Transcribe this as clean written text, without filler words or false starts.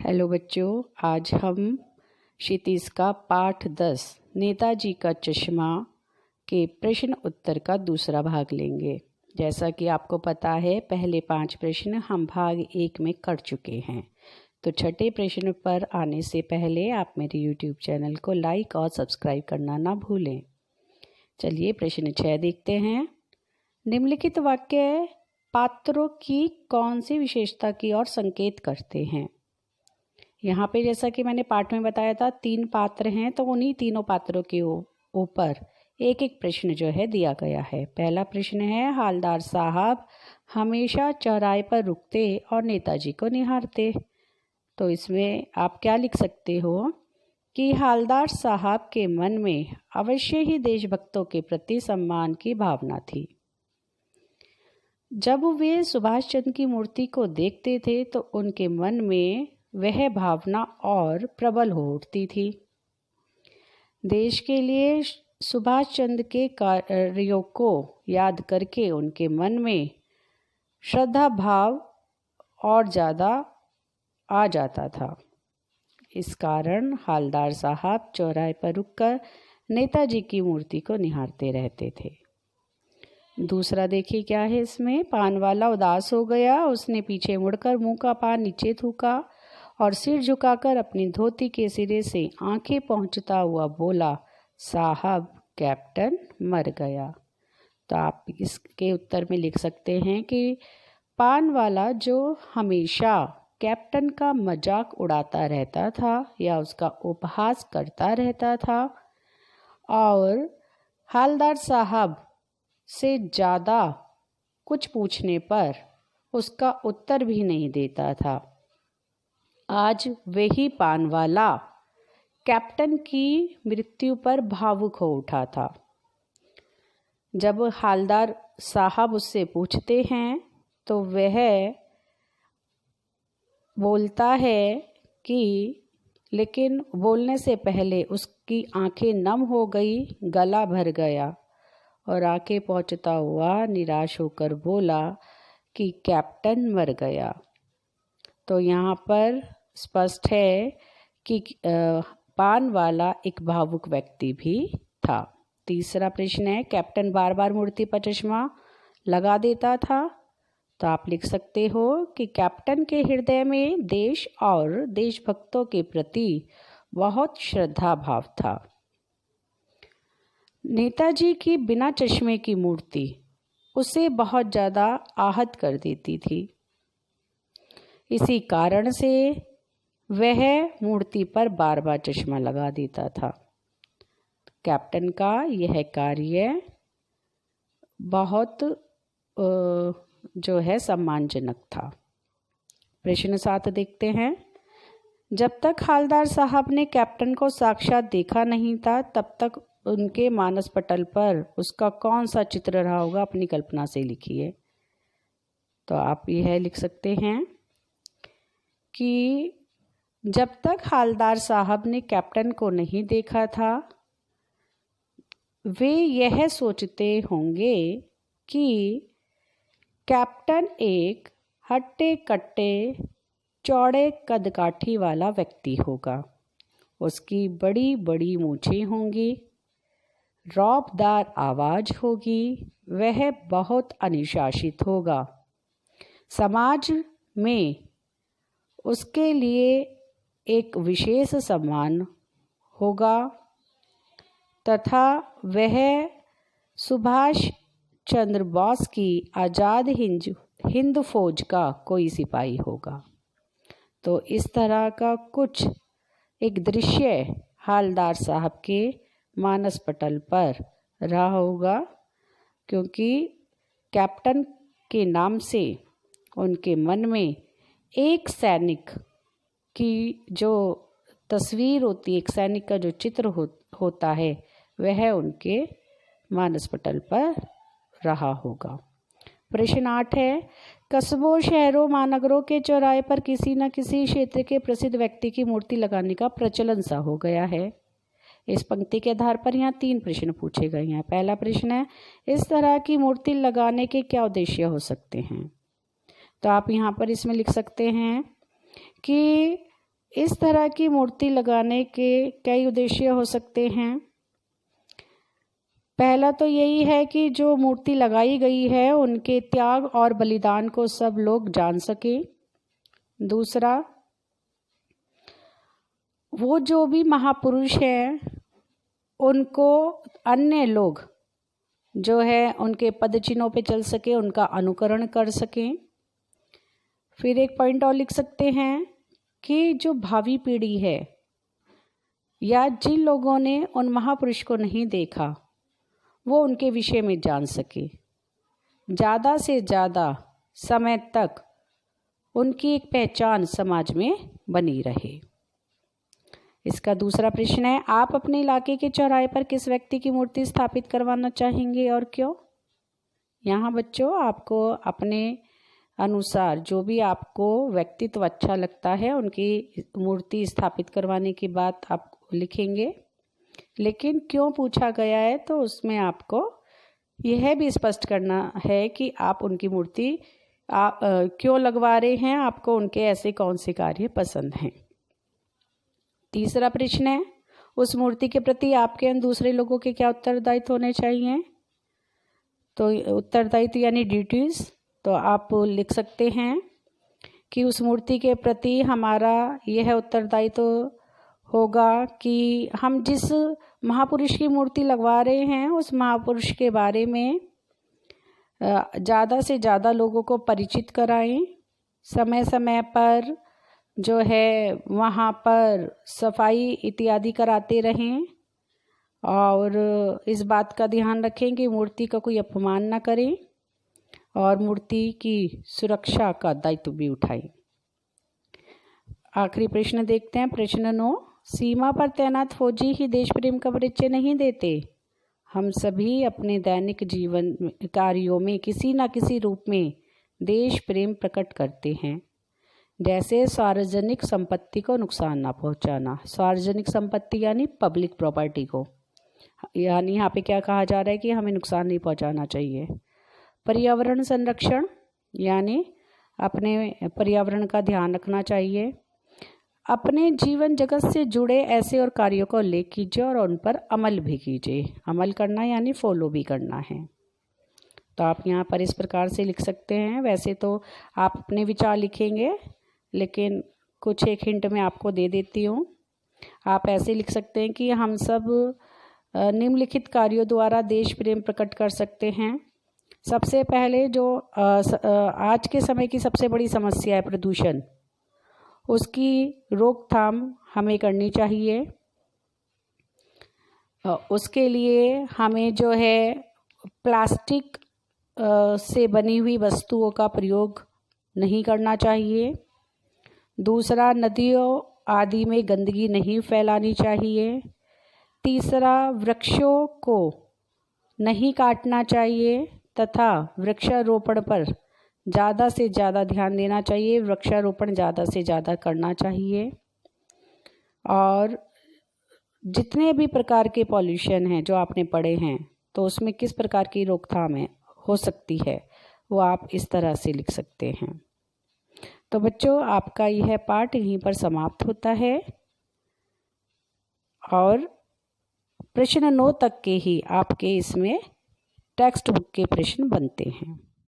Hello बच्चों, आज हम क्षितिज का पाठ 10 नेताजी का चश्मा के प्रश्न उत्तर का दूसरा भाग लेंगे। जैसा कि आपको पता है, पहले 5 प्रश्न हम भाग 1 में कर चुके हैं। तो छठे प्रश्न पर आने से पहले आप मेरे YouTube चैनल को लाइक और सब्सक्राइब करना ना भूलें। चलिए प्रश्न 6 देखते हैं। निम्नलिखित वाक्य पात्रों की कौन सी विशेषता की ओर संकेत करते हैं। यहाँ पे जैसा कि मैंने पाठ में बताया था 3 पात्र हैं, तो उन्हीं तीनों पात्रों के ऊपर एक एक प्रश्न जो है दिया गया है। पहला प्रश्न है, हालदार साहब हमेशा चौराहे पर रुकते और नेताजी को निहारते। तो इसमें आप क्या लिख सकते हो कि हालदार साहब के मन में अवश्य ही देशभक्तों के प्रति सम्मान की भावना थी। जब वे सुभाष चंद्र की मूर्ति को देखते थे तो उनके मन में वह भावना और प्रबल हो उठती थी। देश के लिए सुभाष चंद्र के कार्यों को याद करके उनके मन में श्रद्धा भाव और ज़्यादा आ जाता था। इस कारण हालदार साहब चौराहे पर रुककर नेताजी की मूर्ति को निहारते रहते थे। दूसरा देखिए क्या है इसमें। पान वाला उदास हो गया, उसने पीछे मुड़कर मुंह का पान नीचे थूका और सिर झुकाकर अपनी धोती के सिरे से आंखें पहुंचता हुआ बोला, साहब कैप्टन मर गया। तो आप इसके उत्तर में लिख सकते हैं कि पान वाला जो हमेशा कैप्टन का मजाक उड़ाता रहता था या उसका उपहास करता रहता था और हालदार साहब से ज़्यादा कुछ पूछने पर उसका उत्तर भी नहीं देता था, आज वही पान वाला कैप्टन की मृत्यु पर भावुक हो उठा था। जब हालदार साहब उससे पूछते हैं तो वह बोलता है कि लेकिन बोलने से पहले उसकी आंखें नम हो गई, गला भर गया और आंखें पहुंचता हुआ निराश होकर बोला कि कैप्टन मर गया। तो यहाँ पर स्पष्ट है कि पान वाला एक भावुक व्यक्ति भी था। तीसरा प्रश्न है, कैप्टन बार बार मूर्ति पर चश्मा लगा देता था। तो आप लिख सकते हो कि कैप्टन के हृदय में देश और देशभक्तों के प्रति बहुत श्रद्धा भाव था। नेताजी की बिना चश्मे की मूर्ति उसे बहुत ज़्यादा आहत कर देती थी। इसी कारण से वह मूर्ति पर बार बार चश्मा लगा देता था। कैप्टन का यह कार्य बहुत जो है सम्मानजनक था। प्रश्न 7 देखते हैं। जब तक हालदार साहब ने कैप्टन को साक्षात देखा नहीं था तब तक उनके मानस पटल पर उसका कौन सा चित्र रहा होगा, अपनी कल्पना से लिखिए। तो आप यह लिख सकते हैं कि जब तक हालदार साहब ने कैप्टन को नहीं देखा था वे यह सोचते होंगे कि कैप्टन एक हट्टे कट्टे चौड़े कदकाठी वाला व्यक्ति होगा। उसकी बड़ी बड़ी मूछें होंगी, रौबदार आवाज़ होगी, वह बहुत अनुशासित होगा। समाज में उसके लिए एक विशेष सम्मान होगा तथा वह सुभाष चंद्र बोस की आज़ाद हिंद फौज का कोई सिपाही होगा। तो इस तरह का कुछ एक दृश्य हालदार साहब के मानस पटल पर रहा होगा, क्योंकि कैप्टन के नाम से उनके मन में एक सैनिक की जो तस्वीर होती है, एक सैनिक का जो चित्र होता है, वह उनके मानस पटल पर रहा होगा। प्रश्न 8 है, कस्बों शहरों महानगरों के चौराहे पर किसी न किसी क्षेत्र के प्रसिद्ध व्यक्ति की मूर्ति लगाने का प्रचलन सा हो गया है। इस पंक्ति के आधार पर यहाँ 3 प्रश्न पूछे गए हैं। पहला प्रश्न है, इस तरह की मूर्ति लगाने के क्या उद्देश्य हो सकते हैं। तो आप यहाँ पर इसमें लिख सकते हैं कि इस तरह की मूर्ति लगाने के कई उद्देश्य हो सकते हैं। पहला तो यही है कि जो मूर्ति लगाई गई है उनके त्याग और बलिदान को सब लोग जान सकें। दूसरा, वो जो भी महापुरुष हैं उनको अन्य लोग जो है उनके पद चिन्हों पे चल सके, उनका अनुकरण कर सकें। फिर एक पॉइंट और लिख सकते हैं कि जो भावी पीढ़ी है या जिन लोगों ने उन महापुरुष को नहीं देखा वो उनके विषय में जान सके, ज़्यादा से ज़्यादा समय तक उनकी एक पहचान समाज में बनी रहे। इसका दूसरा प्रश्न है, आप अपने इलाके के चौराहे पर किस व्यक्ति की मूर्ति स्थापित करवाना चाहेंगे और क्यों? यहाँ बच्चों आपको अपने अनुसार जो भी आपको व्यक्तित्व अच्छा लगता है उनकी मूर्ति स्थापित करवाने की बात आप लिखेंगे, लेकिन क्यों पूछा गया है तो उसमें आपको यह भी स्पष्ट करना है कि आप उनकी मूर्ति क्यों लगवा रहे हैं, आपको उनके ऐसे कौन से कार्य पसंद हैं। तीसरा प्रश्न है, उस मूर्ति के प्रति आपके दूसरे लोगों के क्या उत्तरदायित्व होने चाहिए? तो उत्तरदायित्व यानी ड्यूटीज, तो आप लिख सकते हैं कि उस मूर्ति के प्रति हमारा यह उत्तरदायित्व होगा कि हम जिस महापुरुष की मूर्ति लगवा रहे हैं उस महापुरुष के बारे में ज़्यादा से ज़्यादा लोगों को परिचित कराएं, समय समय पर जो है वहाँ पर सफाई इत्यादि कराते रहें और इस बात का ध्यान रखें कि मूर्ति का कोई अपमान न करें और मूर्ति की सुरक्षा का दायित्व भी उठाएं। आखिरी प्रश्न देखते हैं, प्रश्न 9, सीमा पर तैनात फौजी ही देश प्रेम का परिचय नहीं देते। हम सभी अपने दैनिक जीवन कार्यों में किसी न किसी रूप में देश प्रेम प्रकट करते हैं, जैसे सार्वजनिक संपत्ति को नुकसान ना पहुंचाना। सार्वजनिक संपत्ति यानी पब्लिक प्रॉपर्टी को, यानी यहाँ पे क्या कहा जा रहा है कि हमें नुकसान नहीं पहुंचाना चाहिए। पर्यावरण संरक्षण यानी अपने पर्यावरण का ध्यान रखना चाहिए। अपने जीवन जगत से जुड़े ऐसे और कार्यों को उल्लेख कीजिए और उन पर अमल भी कीजिए। अमल करना यानी फॉलो भी करना है। तो आप यहाँ पर इस प्रकार से लिख सकते हैं। वैसे तो आप अपने विचार लिखेंगे, लेकिन कुछ एक हिंट मैं आपको दे देती हूँ। आप ऐसे लिख सकते हैं कि हम सब निम्नलिखित कार्यों द्वारा देश प्रेम प्रकट कर सकते हैं। सबसे पहले जो आज के समय की सबसे बड़ी समस्या है प्रदूषण, उसकी रोकथाम हमें करनी चाहिए। उसके लिए हमें जो है प्लास्टिक से बनी हुई वस्तुओं का प्रयोग नहीं करना चाहिए। दूसरा, नदियों आदि में गंदगी नहीं फैलानी चाहिए। तीसरा, वृक्षों को नहीं काटना चाहिए तथा वृक्षारोपण पर ज़्यादा से ज़्यादा ध्यान देना चाहिए। वृक्षारोपण ज़्यादा से ज़्यादा करना चाहिए। और जितने भी प्रकार के पॉल्यूशन हैं जो आपने पढ़े हैं, तो उसमें किस प्रकार की रोकथाम हो सकती है वो आप इस तरह से लिख सकते हैं। तो बच्चों, आपका यह पाठ यहीं पर समाप्त होता है और प्रश्न 9 तक के ही आपके इसमें टेक्स्ट बुक के प्रश्न बनते हैं।